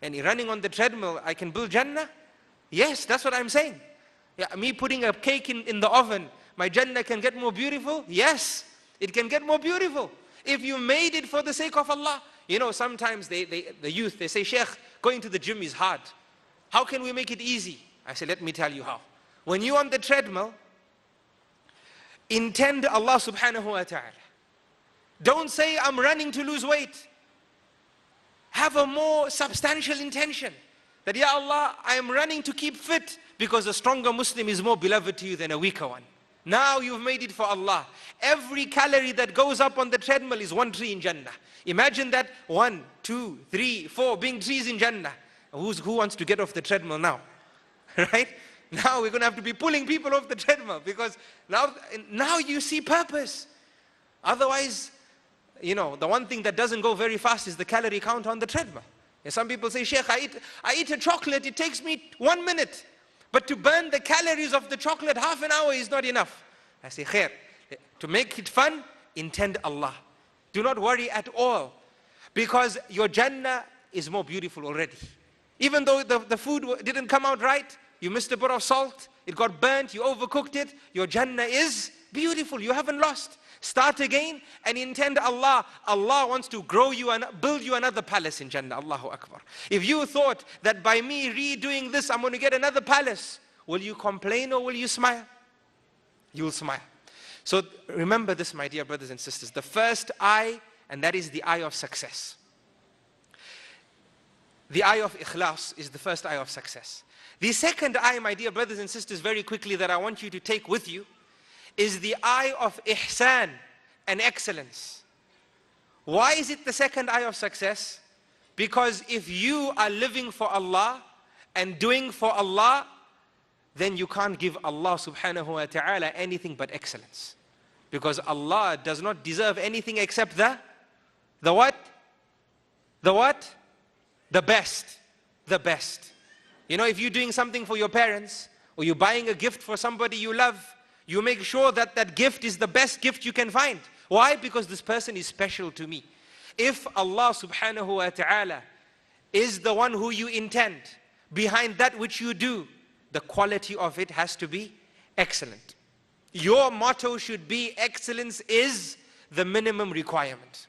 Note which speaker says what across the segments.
Speaker 1: And running on the treadmill, I can build Jannah? Yes, that's what I'm saying. Yeah, me putting a cake in the oven, my Jannah can get more beautiful? Yes, it can get more beautiful. If you made it for the sake of Allah. You know, sometimes the youth, they say, Sheikh, going to the gym is hard. How can we make it easy? I say, let me tell you how. When you're on the treadmill, intend Allah subhanahu wa ta'ala. Don't say, I'm running to lose weight. Have a more substantial intention. That, Ya Allah, I am running to keep fit, because a stronger Muslim is more beloved to you than a weaker one. Now you've made it for Allah. Every calorie that goes up on the treadmill is one tree in Jannah. Imagine that 1, 2, 3, 4 being trees in Jannah. Who wants to get off the treadmill now? Right? Now we're going to have to be pulling people off the treadmill, because now you see purpose. Otherwise, you know, the one thing that doesn't go very fast is the calorie count on the treadmill. And some people say, Sheikh, I eat a chocolate, it takes me 1 minute. But to burn the calories of the chocolate, half an hour is not enough. I say, khair, to make it fun, intend Allah. Do not worry at all, because your Jannah is more beautiful already. Even though the food didn't come out right, you missed a bit of salt, it got burnt, you overcooked it, your Jannah is beautiful, you haven't lost. Start again and intend Allah. Allah wants to grow you and build you another palace in Jannah. Allahu Akbar. If you thought that by me redoing this, I'm going to get another palace, will you complain or will you smile? You'll smile. So remember this, my dear brothers and sisters. The first eye, and that is the eye of success. The eye of ikhlas is the first eye of success. The second eye, my dear brothers and sisters, very quickly, that I want you to take with you, is the eye of ihsan and excellence. Why is it the second eye of success? Because if you are living for Allah and doing for Allah, then you can't give Allah subhanahu wa ta'ala anything but excellence. Because Allah does not deserve anything except the what? The what? The best. The best. You know, if you're doing something for your parents, or you're buying a gift for somebody you love, you make sure that that gift is the best gift you can find. Why? Because this person is special to me. If Allah subhanahu wa ta'ala is the one who you intend behind that which you do, the quality of it has to be excellent. Your motto should be, excellence is the minimum requirement.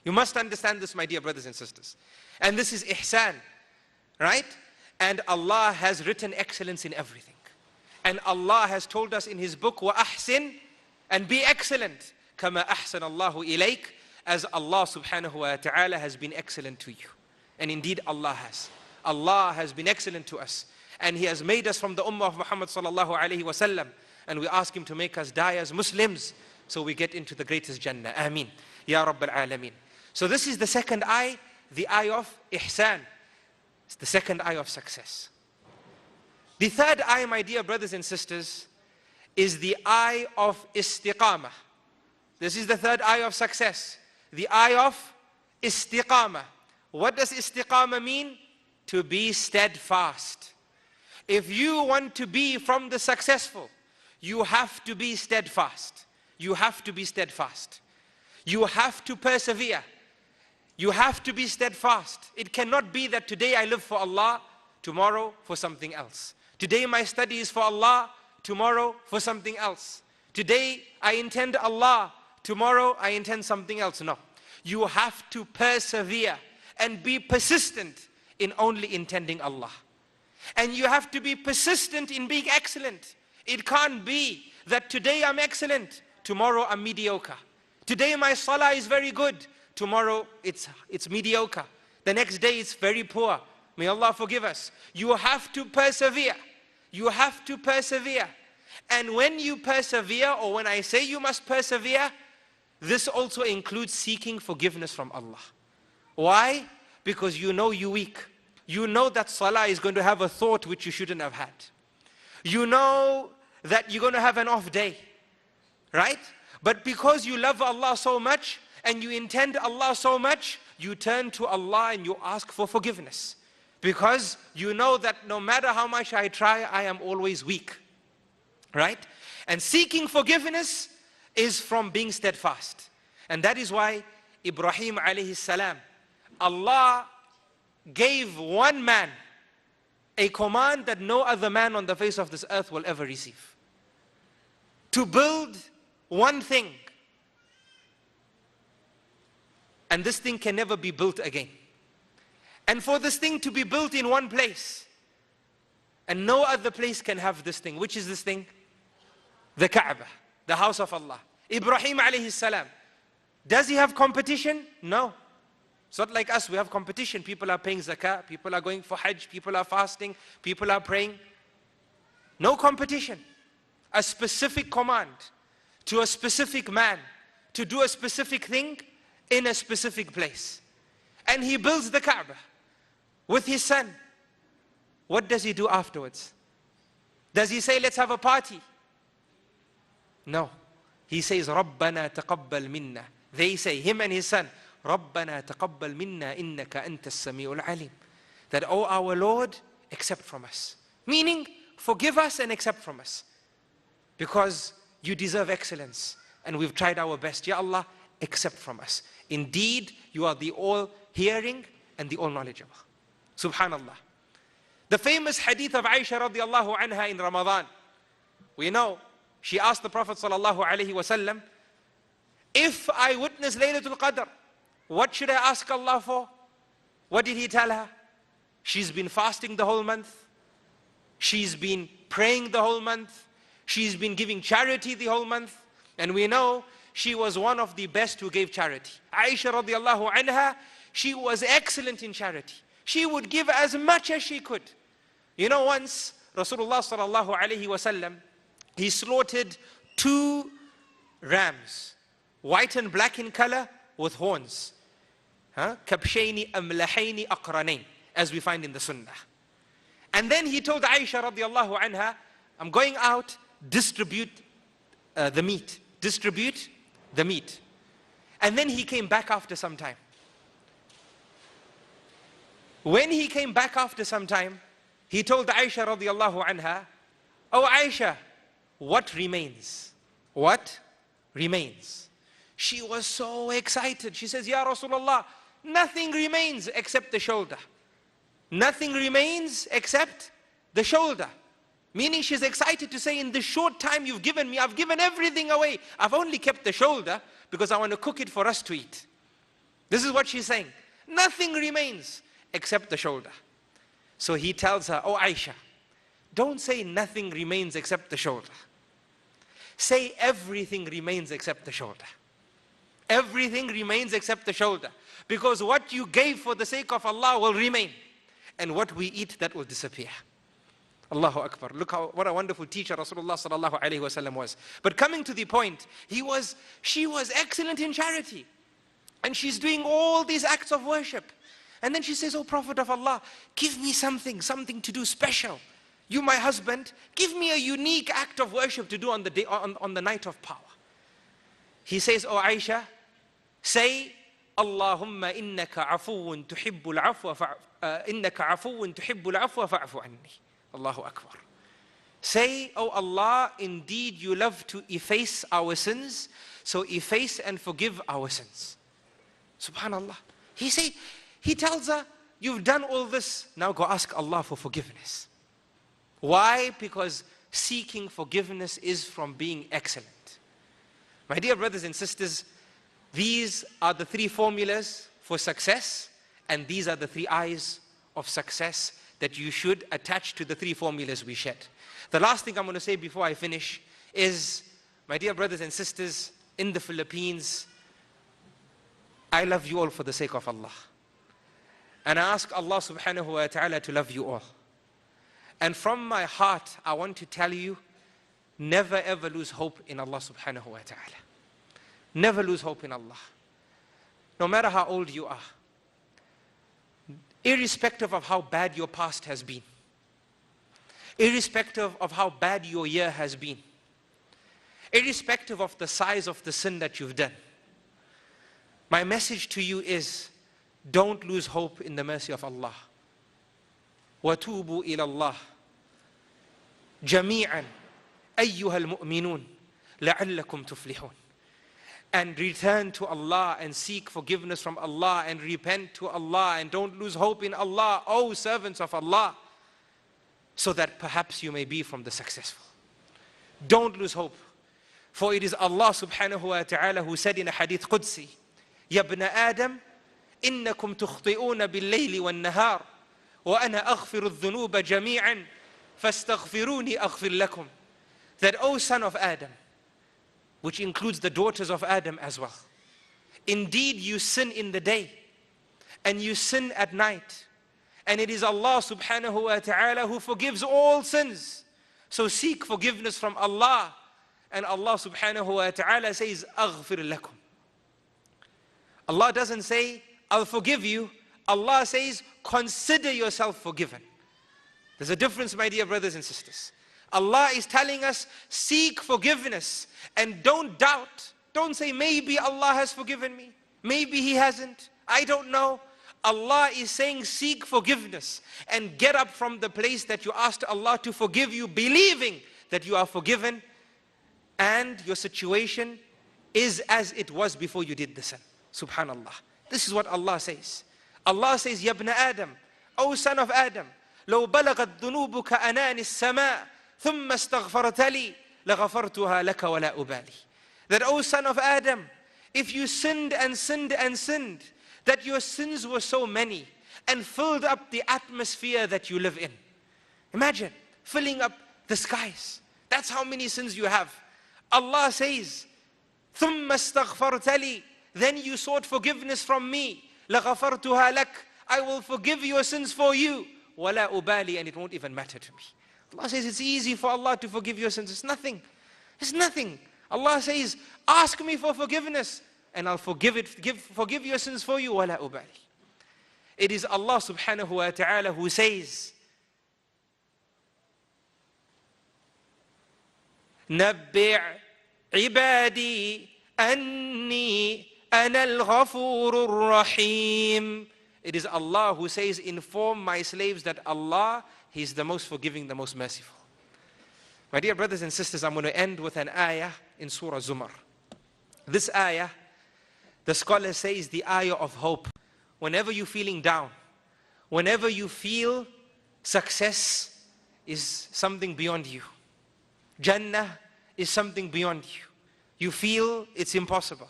Speaker 1: You must understand this, my dear brothers and sisters. And this is ihsan, right? And Allah has written excellence in everything. And Allah has told us in His book, وَأَحْسِن, and be excellent, كَمَا أَحْسَنَ اللَّهُ إِلَيْكَ, as Allah subhanahu wa ta'ala has been excellent to you. And indeed Allah has. Allah has been excellent to us. And He has made us from the ummah of Muhammad sallallahu alayhi wa sallam. And we ask Him to make us die as Muslims, so we get into the greatest Jannah. Ameen. Ya Rabbal Alameen. So this is the second eye, the eye of ihsan. It's the second eye of success. The third eye, my dear brothers and sisters, is the eye of istiqamah. This is the third eye of success. The eye of istiqamah. What does istiqamah mean? To be steadfast. If you want to be from the successful, you have to be steadfast. You have to be steadfast. You have to persevere. You have to be steadfast. It cannot be that today I live for Allah, tomorrow for something else. Today my study is for Allah, tomorrow for something else. Today I intend Allah, tomorrow I intend something else. No. You have to persevere and be persistent in only intending Allah. And you have to be persistent in being excellent. It can't be that today I'm excellent, tomorrow I'm mediocre. Today my salah is very good, tomorrow it's mediocre. The next day it's very poor. May Allah forgive us. You have to persevere. You have to persevere. And when you persevere, or when I say you must persevere, this also includes seeking forgiveness from Allah. Why? Because you know you're weak. You know that salah is going to have a thought which you shouldn't have had. You know that you're going to have an off day. Right? But because you love Allah so much, and you intend Allah so much, you turn to Allah and you ask for forgiveness. Because you know that no matter how much I try, I am always weak. Right? And seeking forgiveness is from being steadfast. And that is why Ibrahim alayhi salam, Allah gave one man a command that no other man on the face of this earth will ever receive. To build one thing. And this thing can never be built again. And for this thing to be built in one place, and no other place can have this thing. Which is this thing? The Kaaba, the house of Allah. Ibrahim alayhi salam. Does he have competition? No. It's not like us, we have competition. People are paying zakah, people are going for hajj, people are fasting, people are praying. No competition. A specific command to a specific man to do a specific thing in a specific place. And he builds the Kaaba with his son. What does he do afterwards? Does he say, let's have a party? No. He says, رَبَّنَا تَقَبَّلْ مِنَّا. They say, him and his son, رَبَّنَا تَقَبَّلْ مِنَّا إِنَّكَ أَنْتَ السَّمِيعُ الْعَلِيمُ. That, oh our Lord, accept from us. Meaning, forgive us and accept from us. Because you deserve excellence. And we've tried our best. Ya Allah, accept from us. Indeed, you are the all-hearing and the all-knowledgeable. Subhanallah. The famous hadith of Aisha radiallahu anha in Ramadan. We know, she asked the Prophet sallallahu alaihi wasallam, if I witness Laylatul Qadr, what should I ask Allah for? What did he tell her? She's been fasting the whole month. She's been praying the whole month. She's been giving charity the whole month. And we know she was one of the best who gave charity. Aisha radiallahu anha, she was excellent in charity. She would give as much as she could. You know, once Rasulullah sallallahu alaihi wasallam, he slaughtered 2 rams, white and black in color with horns. Kabshayni amlahaini aqranain, as we find in the Sunnah. And then he told Aisha radiallahu anha, I'm going out, distribute the meat. Distribute the meat. And then he came back after some time. When he came back after some time, he told Aisha radiallahu anha, oh Aisha, what remains? What remains? She was so excited. She says, Ya Rasulullah, nothing remains except the shoulder. Nothing remains except the shoulder. Meaning she's excited to say, in the short time you've given me, I've given everything away. I've only kept the shoulder because I want to cook it for us to eat. This is what she's saying. Nothing remains except the shoulder. So he tells her, oh Aisha, don't say nothing remains except the shoulder. Say everything remains except the shoulder. Everything remains except the shoulder. Because what you gave for the sake of Allah will remain. And what we eat, that will disappear. Allahu Akbar. Look what a wonderful teacher Rasulullah sallallahu alaihi wasallam was. But coming to the point, she was excellent in charity. And she's doing all these acts of worship. And then she says, oh Prophet of Allah, give me something to do special. You, my husband, give me a unique act of worship to do on the day, on the night of power. He says, oh Aisha, say, Allahumma innaka afuwun tuhibbul afwa innaka afuwun tuhibbul afwa fa'fu anni. Allahu Akbar. Say, oh Allah, indeed you love to efface our sins, so efface and forgive our sins. Subhanallah. He tells her, you've done all this, now go ask Allah for forgiveness. Why? Because seeking forgiveness is from being excellent. My dear brothers and sisters, these are the 3 formulas for success, and these are the 3 eyes of success that you should attach to the 3 formulas we shared. The last thing I'm going to say before I finish is, my dear brothers and sisters in the Philippines, I love you all for the sake of Allah. And I ask Allah subhanahu wa ta'ala to love you all. And from my heart, I want to tell you, never ever lose hope in Allah subhanahu wa ta'ala. Never lose hope in Allah. No matter how old you are. Irrespective of how bad your past has been. Irrespective of how bad your year has been. Irrespective of the size of the sin that you've done. My message to you is, don't lose hope in the mercy of Allah. وَتُوبُوا إِلَى اللَّهِ جَمِيعًا أَيُّهَا الْمُؤْمِنُونَ لَعَلَّكُمْ تُفْلِحُونَ. and return to Allah and seek forgiveness from Allah and repent to Allah and don't lose hope in Allah, O servants of Allah, so that perhaps you may be from the successful. Don't lose hope. For it is Allah subhanahu wa ta'ala who said in a hadith Qudsi, Ya ibn Adam, innakum tukhti'una bil-layli wal-nahar, wa ana aghfiru adh-dhunuba jami'an, fastaghfiruni aghfir lakum. That, O son of Adam, which includes the daughters of Adam as well, indeed you sin in the day, and you sin at night, and it is Allah subhanahu wa ta'ala who forgives all sins. So seek forgiveness from Allah. And Allah subhanahu wa ta'ala says, أغفر لكم. Allah doesn't say, I'll forgive you. Allah says, consider yourself forgiven. There's a difference, my dear brothers and sisters. Allah is telling us, seek forgiveness. And don't doubt. Don't say, maybe Allah has forgiven me. Maybe He hasn't. I don't know. Allah is saying, seek forgiveness and get up from the place that you asked Allah to forgive you, believing that you are forgiven and your situation is as it was before you did the sin. Subhanallah. This is what Allah says. Allah says, Ya ibn Adam, O son of Adam, لو بلغت ذنوبك أنان السماء ثم استغفرت لي لغفرتها لك ولا أبالي. That, O son of Adam, if you sinned and sinned and sinned, that your sins were so many and filled up the atmosphere that you live in. Imagine filling up the skies. That's how many sins you have. Allah says, ثُمَّ اسْتَغْفَرْتَ لِي, then you sought forgiveness from me. لَغَفَرْتُهَا لَكَ, I will forgive your sins for you. وَلَا أُبَالِي, and it won't even matter to me. Allah says it's easy for Allah to forgive your sins. It's nothing. It's nothing. Allah says, ask me for forgiveness and I'll forgive your sins for you. وَلَا أُبَالِي. It is Allah subhanahu wa ta'ala who says, نَبِّعْ عِبَادِي أَنِّي أَنَا الْغَفُورُ الرَّحِيمُ. It is Allah who says, inform my slaves that Allah, He is the most forgiving, the most merciful. My dear brothers and sisters, I'm going to end with an ayah in Surah Zumar. This ayah, the scholar says, the ayah of hope. Whenever you're feeling down, whenever you feel success is something beyond you, Jannah is something beyond you, you feel it's impossible,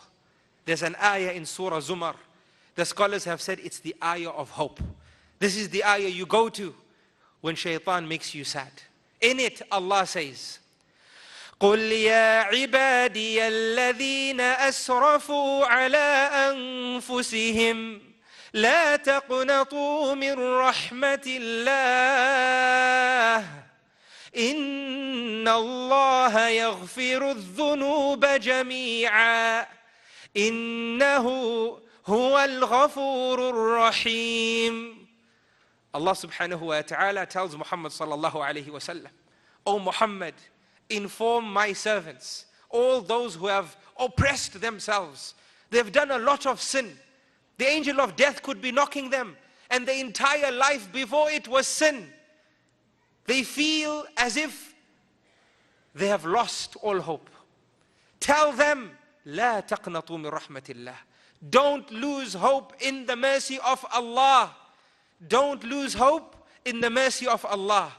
Speaker 1: there's an ayah in Surah Zumar. The scholars have said it's the ayah of hope. This is the ayah you go to when shaitan makes you sad. In it, Allah says, قُلْ يَا عِبَادِيَ الَّذِينَ أَسْرَفُوا عَلَىٰ أَنفُسِهِمْ لَا تَقْنَطُوا مِنْ رَحْمَةِ اللَّهِ إِنَّ اللَّهَ يَغْفِرُ الذُّنُوبَ جَمِيعًا إِنَّهُ هُوَ الْغَفُورُ الرَّحِيمُ. Allah subhanahu wa ta'ala tells Muhammad sallallahu alayhi wa sallam, O Muhammad, inform my servants, all those who have oppressed themselves. They've done a lot of sin. The angel of death could be knocking them, and the entire life before it was sin. They feel as if they have lost all hope. Tell them, لا تقنطوا من رحمة الله. Don't lose hope in the mercy of Allah. Don't lose hope in the mercy of Allah.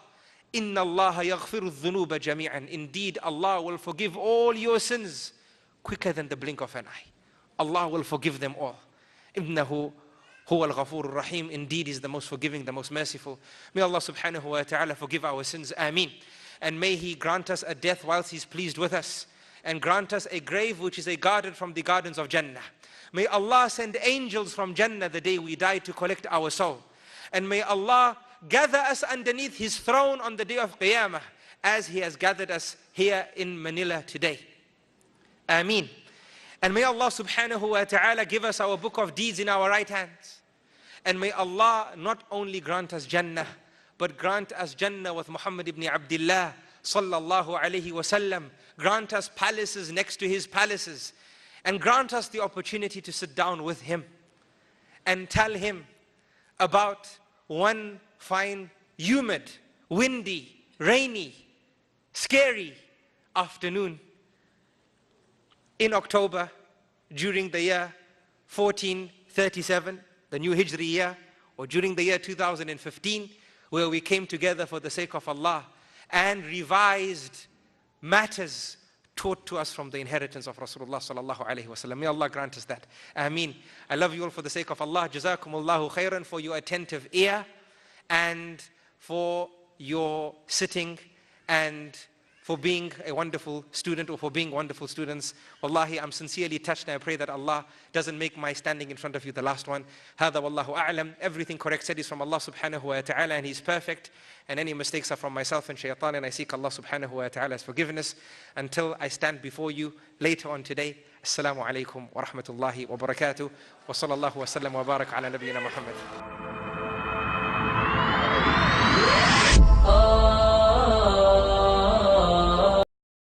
Speaker 1: إِنَّ اللَّهَ يَغْفِرُ الذُّنُوبَ جَمِيعًا. Indeed, Allah will forgive all your sins quicker than the blink of an eye. Allah will forgive them all. إِنَّهُ هُوَ الْغَفُورُ الرَّحِيمُ. Indeed, is the most forgiving, the most merciful. May Allah subhanahu wa ta'ala forgive our sins. Ameen. And may He grant us a death whilst He's pleased with us, and grant us a grave which is a garden from the gardens of Jannah. May Allah send angels from Jannah the day we die to collect our soul. And may Allah gather us underneath His throne on the day of Qiyamah, as He has gathered us here in Manila today. Ameen. And may Allah subhanahu wa ta'ala give us our book of deeds in our right hands. And may Allah not only grant us Jannah, but grant us Jannah with Muhammad ibn Abdullah sallallahu alayhi wa sallam. Grant us palaces next to his palaces. And grant us the opportunity to sit down with him and tell him about one fine, humid, windy, rainy, scary afternoon in October during the year 1437, the new Hijri year, or during the year 2015, where we came together for the sake of Allah and revised matters taught to us from the inheritance of Rasulullah sallallahu alaihi wasallam. May Allah grant us that. Ameen. I love you all for the sake of Allah. Jazakumullahu khairan for your attentive ear and for your sitting and for being a wonderful student or for being wonderful students. Wallahi, I'm sincerely touched and I pray that Allah doesn't make my standing in front of you the last one. Hada wallahu a'lam. Everything correct said is from Allah subhanahu wa ta'ala and He's perfect. And any mistakes are from myself and shaitan, and I seek Allah subhanahu wa ta'ala's forgiveness. Until I stand before you later on today. Assalamu alaikum wa rahmatullahi wa barakatuh. Wa sallallahu wa sallam wa barak ala nabiyyina Muhammad.